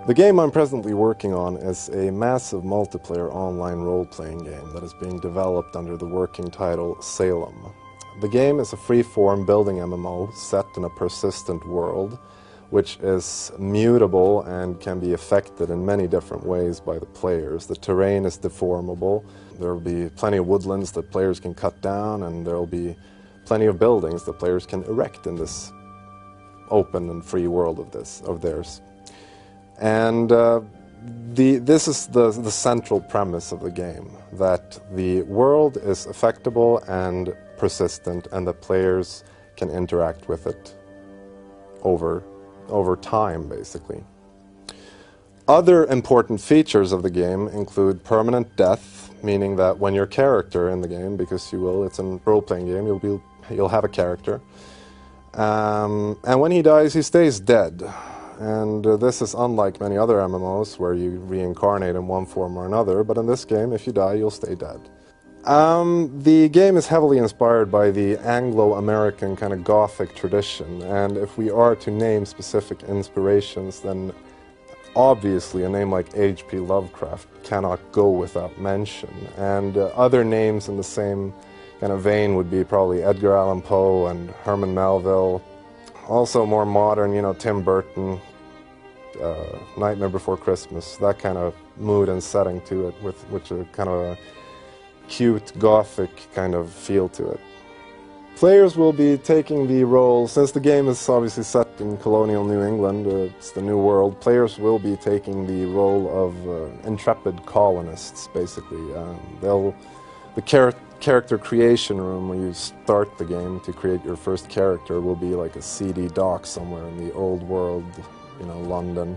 The game I'm presently working on is a massive multiplayer online role-playing game that is being developed under the working title Salem. The game is a free-form building MMO set in a persistent world, which is mutable and can be affected in many different ways by the players. The terrain is deformable. There will be plenty of woodlands that players can cut down, and there will be plenty of buildings that players can erect in this open and free world of theirs. And this is the central premise of the game, that the world is affectable and persistent, and the players can interact with it over time, basically. Other important features of the game include permanent death, meaning that when your character in the game, because it's a role-playing game, you'll have a character, and when he dies, he stays dead. And this is unlike many other MMOs where you reincarnate in one form or another, but in this game, if you die, you'll stay dead. The game is heavily inspired by the Anglo-American kind of Gothic tradition, and if we are to name specific inspirations, then obviously a name like H.P. Lovecraft cannot go without mention. And other names in the same kind of vein would be probably Edgar Allan Poe and Herman Melville. Also more modern, Tim Burton, Nightmare Before Christmas, that kind of mood and setting to it, which a kind of a cute, gothic kind of feel to it. Players will be taking the role, since the game is obviously set in colonial New England, it's the New World, players will be taking the role of intrepid colonists, basically. The character creation room where you start the game to create your first character will be like a seedy dock somewhere in the old world, London.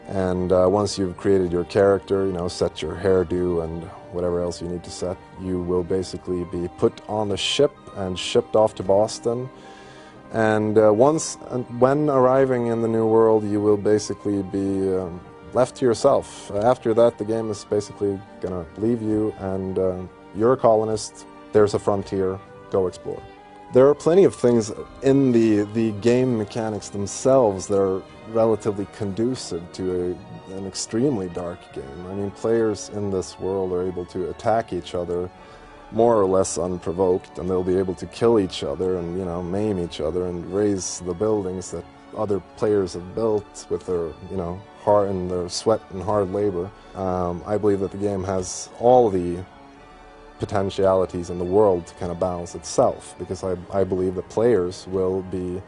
And once you've created your character, set your hairdo and whatever else you need to set, you will basically be put on a ship and shipped off to Boston. And when arriving in the New World, you will basically be left to yourself. After that, the game is basically gonna leave you, and you're a colonist, there's a frontier, go explore. There are plenty of things in the game mechanics themselves that are relatively conducive to an extremely dark game. I mean, players in this world are able to attack each other more or less unprovoked, and they'll be able to kill each other and, maim each other and raise the buildings that other players have built with their, their sweat and hard labor. I believe that the game has all the potentialities in the world to kind of balance itself, because I believe that players will be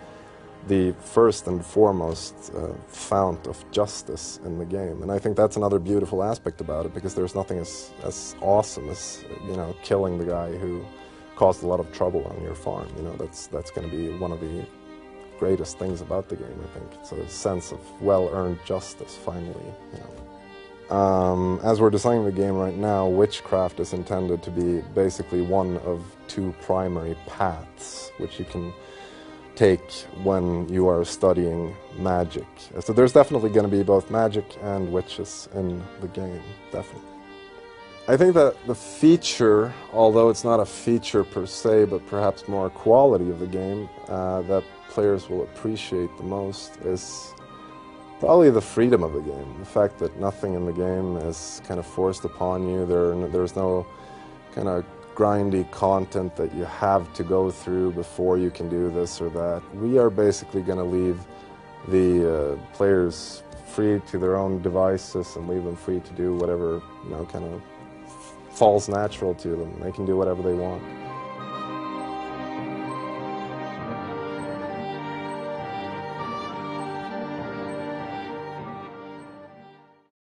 the first and foremost fount of justice in the game. And I think that's another beautiful aspect about it, because there's nothing as awesome as, killing the guy who caused a lot of trouble on your farm. That's going to be one of the greatest things about the game, I think. It's a sense of well-earned justice, finally, As we're designing the game right now, witchcraft is intended to be basically one of two primary paths which you can take when you are studying magic. So there's definitely going to be both magic and witches in the game, definitely. I think that the feature, although it's not a feature per se, but perhaps more a quality of the game that players will appreciate the most is probably the freedom of the game. The fact that nothing in the game is kind of forced upon you. There's no kind of grindy content that you have to go through before you can do this or that. We are basically going to leave the players free to their own devices and leave them free to do whatever, kind of falls natural to them. They can do whatever they want.